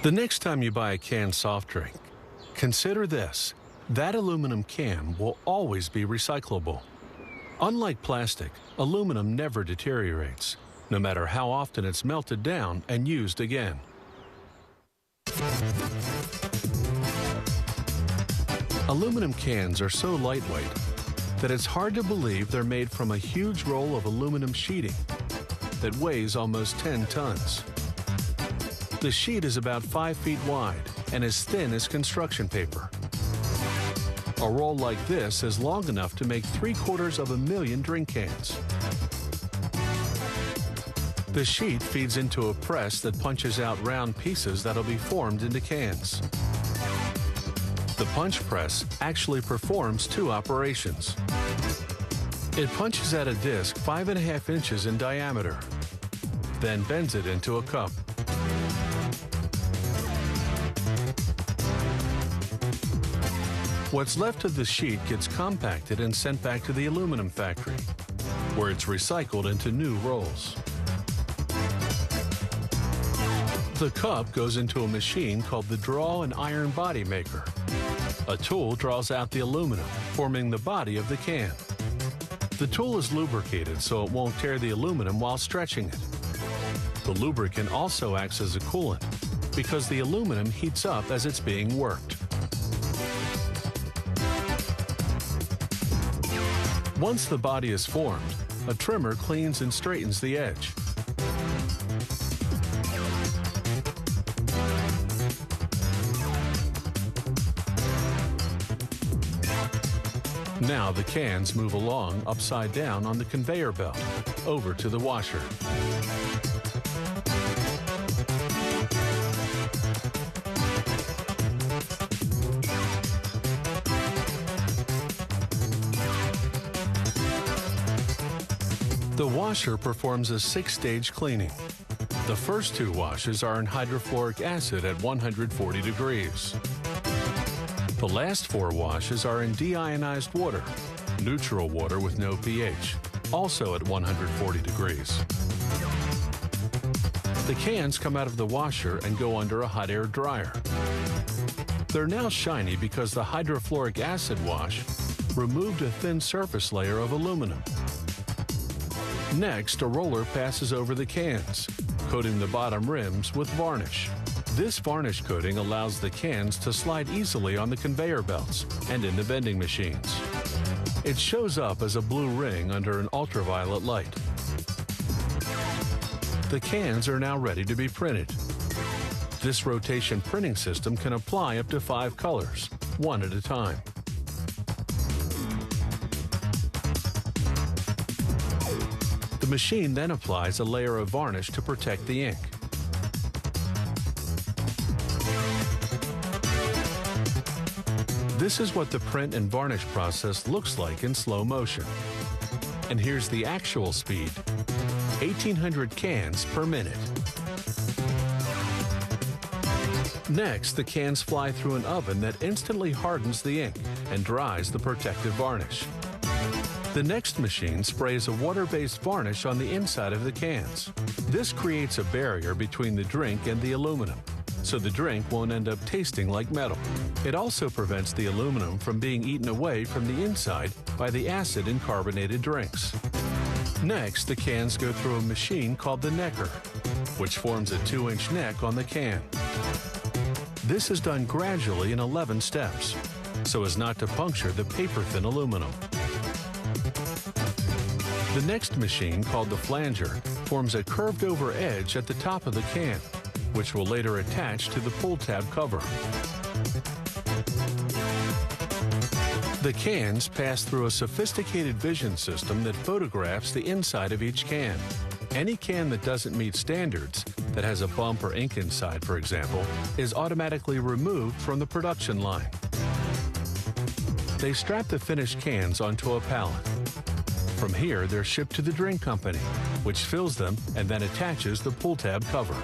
The next time you buy a canned soft drink, consider this. That aluminum can will always be recyclable. Unlike plastic, aluminum never deteriorates, no matter how often it's melted down and used again. Aluminum cans are so lightweight that it's hard to believe they're made from a huge roll of aluminum sheeting that weighs almost 10 tons. The sheet is about 5 feet wide and as thin as construction paper. A roll like this is long enough to make 750,000 drink cans. The sheet feeds into a press that punches out round pieces that'll be formed into cans. The punch press actually performs 2 operations. It punches out a disc 5.5 inches in diameter, then bends it into a cup. What's left of the sheet gets compacted and sent back to the aluminum factory, where it's recycled into new rolls. The cup goes into a machine called the Draw and Iron Body Maker. A tool draws out the aluminum, forming the body of the can. The tool is lubricated so it won't tear the aluminum while stretching it. The lubricant also acts as a coolant because the aluminum heats up as it's being worked. Once the body is formed, a trimmer cleans and straightens the edge. Now the cans move along upside down on the conveyor belt over to the washer. The washer performs a 6-stage cleaning. The first 2 washes are in hydrofluoric acid at 140 degrees. The last 4 washes are in deionized water, neutral water with no pH, also at 140 degrees. The cans come out of the washer and go under a hot air dryer. They're now shiny because the hydrofluoric acid wash removed a thin surface layer of aluminum. Next, a roller passes over the cans, coating the bottom rims with varnish. This varnish coating allows the cans to slide easily on the conveyor belts and in the vending machines. It shows up as a blue ring under an ultraviolet light. The cans are now ready to be printed. This rotation printing system can apply up to 5 colors, one at a time. The machine then applies a layer of varnish to protect the ink. This is what the print and varnish process looks like in slow motion. And here's the actual speed, 1,800 cans per minute. Next, the cans fly through an oven that instantly hardens the ink and dries the protective varnish. The next machine sprays a water-based varnish on the inside of the cans. This creates a barrier between the drink and the aluminum, so the drink won't end up tasting like metal. It also prevents the aluminum from being eaten away from the inside by the acid in carbonated drinks. Next, the cans go through a machine called the necker, which forms a 2-inch neck on the can. This is done gradually in 11 steps, so as not to puncture the paper-thin aluminum. The next machine, called the flanger, forms a curved-over edge at the top of the can, which will later attach to the pull tab cover. The cans pass through a sophisticated vision system that photographs the inside of each can. Any can that doesn't meet standards, that has a bump or ink inside, for example, is automatically removed from the production line. They strap the finished cans onto a pallet. From here, they're shipped to the drink company, which fills them and then attaches the pull tab cover.